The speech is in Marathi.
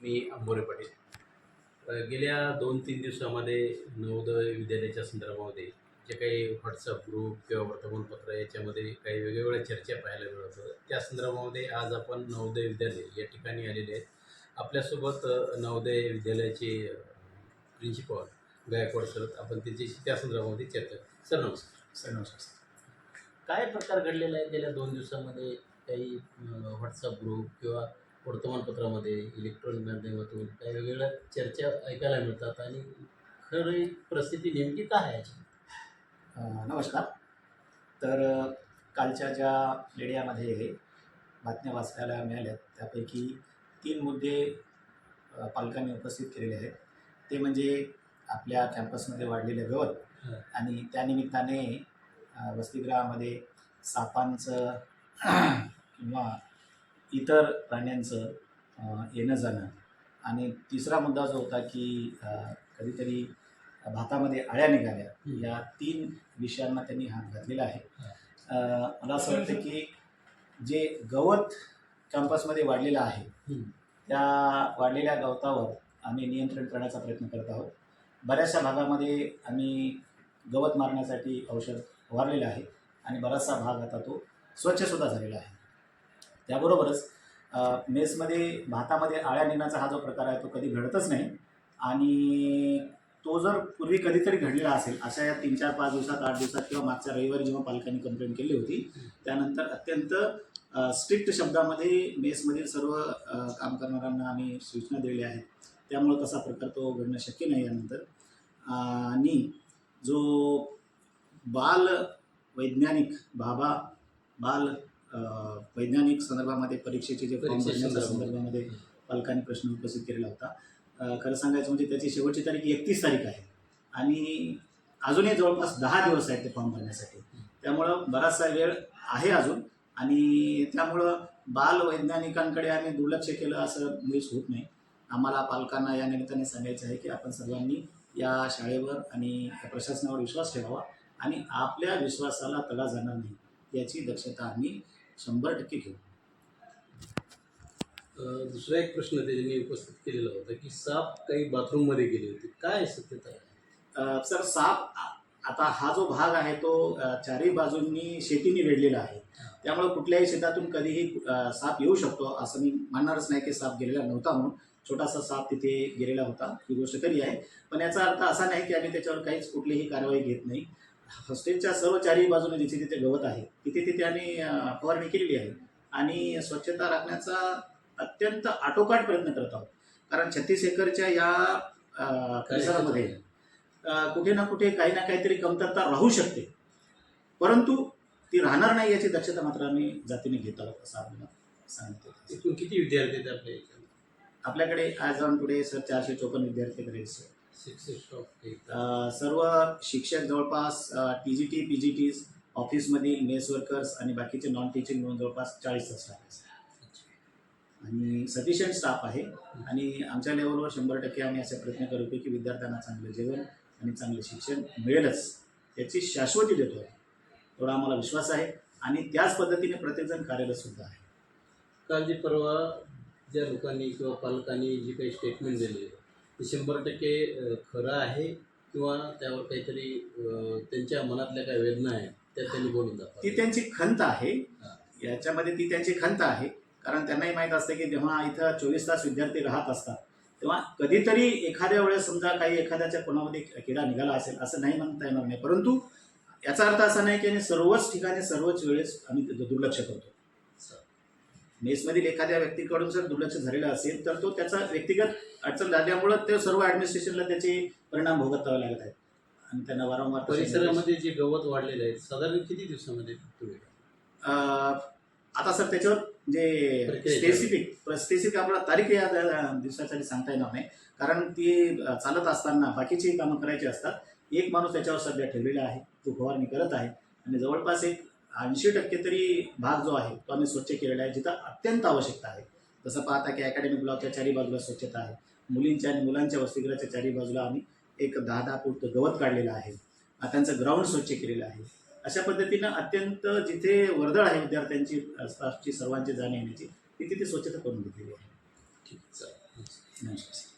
मी अंबोरे पाटील. गेल्या 2-3 दिवसामध्ये नवोदय विद्यालयाच्या संदर्भामध्ये जे काही व्हॉट्सअप ग्रुप किंवा वर्तमानपत्र याच्यामध्ये काही वेगवेगळ्या चर्चा पाहायला मिळत होत्या. त्या संदर्भामध्ये आज आपण नवोदय विद्यालय या ठिकाणी आलेले आहेत. आपल्यासोबत नवोदय विद्यालयाचे प्रिन्सिपॉल गायकवाड सर, आपण त्याच्याशी त्या संदर्भामध्ये चर्चा. सर नमस्कार. सर नमस्कार. काय प्रकार घडलेला आहे गेल्या 2 दिवसामध्ये? काही व्हॉट्सअप ग्रुप किंवा वर्तमानपत्रामध्ये इलेक्ट्रॉनिक माध्यमातून काही वेगवेगळ्या चर्चा ऐकायला मिळतात आणि खरी परिस्थिती नेमकी काय आहे याची? नमस्कार. तर कालच्या ज्या मीडियामध्ये बातम्या वाचायला मिळाल्या त्यापैकी 3 मुद्दे पालकांनी उपस्थित केलेले आहेत. ते म्हणजे आपल्या कॅम्पसमध्ये वाढलेलं गवत आणि त्यानिमित्ताने वसतिगृहामध्ये सापांचं किंवा इतर प्राण्यांचं येणं जाणं. आणि तिसरा मुद्दा जो होता की कधीतरी भातामध्ये अळ्या निघाल्या. या 3 विषयांना त्यांनी हात घातलेला आहे. मला असं वाटतं की जे गवत कॅम्पसमध्ये वाढलेलं आहे त्या वाढलेल्या गवतावर आम्ही नियंत्रण करण्याचा प्रयत्न करत आहोत. बऱ्याचशा भागामध्ये आम्ही गवत मारण्यासाठी औषध फवारलेलं आहे आणि बराचसा भाग आता तो स्वच्छसुद्धा झालेला आहे. त्याबरोबरच मेसमध्ये भातामध्ये अळ्या निघण्याचा हा जो प्रकार आहे तो कधी घडतच नाही आणि तो जर पूर्वी कधीतरी घडलेला असेल अशा या 3-4-5 दिवसात 8 दिवसात किंवा मागच्या रविवारी जेव्हा पालकांनी कंप्लेंट केली होती त्यानंतर अत्यंत स्ट्रिक्ट शब्दामध्ये मेसमधील सर्व काम करणाऱ्यांना आम्ही सूचना दिलेल्या आहेत. त्यामुळं तसा प्रकार तो घडणं शक्य नाही यानंतर. आणि जो बाल वैज्ञानिक वैज्ञानिक संदर्भामध्ये परीक्षेचे जे फॉर्म भरण्याच्या संदर्भामध्ये पालकांनी प्रश्न उपस्थित केलेला होता. खरं सांगायचं म्हणजे त्याची शेवटची तारीख 31 तारीख आहे आणि अजूनही जवळपास 10 दिवस आहेत ते फॉर्म भरण्यासाठी. त्यामुळं बराचसा वेळ आहे अजून आणि त्यामुळं बाल वैज्ञानिकांकडे आम्ही दुर्लक्ष केलं असं मुळीच होत नाही. आम्हाला पालकांना या निमित्ताने सांगायचं आहे की आपण सर्वांनी या शाळेवर आणि या प्रशासनावर विश्वास ठेवावा आणि आपल्या विश्वासाला तडा जाणार नाही याची दक्षता आम्ही 100% घेऊ. दुसरा एक प्रश्न त्यांनी उपस्थित केलेला होता की साप काही बाथरूममध्ये गेले होते. काय सत्यता आहे? सर साप आता हा जो भाग आहे तो 4ही बाजूंनी शेतीने वेढलेला आहे. त्यामुळं कुठल्याही शेतातून कधीही साप येऊ शकतो असं मी मानणारच नाही की साप गेलेला नव्हता म्हणून. छोटासा साप तिथे गेलेला होता ही गोष्ट खरी आहे. पण याचा अर्थ असा नाही की आम्ही त्याच्यावर काहीच कुठलीही कारवाई घेत नाही. हॉस्टेलच्या सर्व 4ही बाजूने जिथे तिथे गवत आहे तिथे आम्ही फवारणी केलेली आहे आणि स्वच्छता राखण्याचा अत्यंत आटोकाट प्रयत्न करत आहोत. कारण 36 एकरच्या या परिसरामध्ये कुठे ना कुठे काही ना काहीतरी कमतरता राहू शकते परंतु ती राहणार नाही याची दक्षता मात्र आम्ही जातीने घेत आहोत असं आपल्याला सांगतो. एकूण किती विद्यार्थी आहेत आपल्या याच्यामध्ये? आपल्याकडे ॲज ऑन टुडे सर 454 विद्यार्थी आहेत सर. सर्व शिक्षक जवळपास TGT PGTs ऑफिसमधील मेस वर्कर्स आणि बाकीचे नॉन टीचिंग म्हणून जवळपास 40 स्टाफ आहे आणि सफिशियंट स्टाफ आहे. आणि आमच्या लेवलवर 100% आम्ही असे प्रयत्न करतो की विद्यार्थ्यांना चांगलं जेवण आणि चांगले शिक्षण मिळेलच याची शाश्वती देतो आहे. थोडा आम्हाला विश्वास आहे आणि त्याच पद्धतीने प्रत्येकजण कार्यरतसुद्धा आहे. काल जी परवा ज्या लोकांनी किंवा पालकांनी जी काही स्टेटमेंट दिले ते 100% खरं आहे किंवा त्यावर काहीतरी त्यांच्या मनातल्या काही वेदना आहेत त्या त्यांनी बोलून जातात? ती त्यांची खंत आहे. याच्यामध्ये ती त्यांची खंत आहे कारण त्यांनाही माहीत असते की जेव्हा इथं 24 तास विद्यार्थी राहत असतात तेव्हा कधीतरी एखाद्या वेळेस समजा काही एखाद्याच्या कोणामध्ये किडा निघाला असेल असं नाही म्हणता येणार नाही. परंतु याचा अर्थ असा नाही की आम्ही सर्वच ठिकाणी सर्वच वेळेस आम्ही दुर्लक्ष करतो. मेसमधील एखाद्या व्यक्तीकडून जर दुर्लक्ष झालेलं असेल तर तो त्याचा व्यक्तिगत अडचण झाल्यामुळं ते सर्व ॲडमिनिस्ट्रेशनला त्याचे परिणाम भोगावे लागत आहेत आणि त्यांना वारंवार परिसरामध्ये जे गवत वाढलेलं आहे साधारण किती दिवसामध्ये आता सर त्याच्यावर जे स्पेसिफिक आपल्याला तारीख या दिवसासाठी सांगता येणार नाही कारण ती चालत असताना बाकीची कामं करायची असतात. एक माणूस त्याच्यावर सध्या ठेवलेला आहे तो फवारणी करत आहे आणि जवळपास एक 80% तरी भाग जो आहे तो आम्ही स्वच्छ केलेला आहे जिथं अत्यंत आवश्यकता आहे. जसं पाहता की अकॅडमिक ब्लॉकच्या 4ही बाजूला स्वच्छता आहे. मुलींच्या आणि मुलांच्या वसतिगृहाच्या 4ही बाजूला आम्ही एक 10-10 फूट गवत काढलेलं आहे. त्यांचं ग्राउंड स्वच्छ केलेलं आहे. अशा पद्धतीनं अत्यंत जिथे वर्दळ आहे विद्यार्थ्यांची स्टाफची सर्वांची जाणे येण्याची तिथे ती स्वच्छता करून घेतलेली आहे. ठीक आहे. नमस्कार.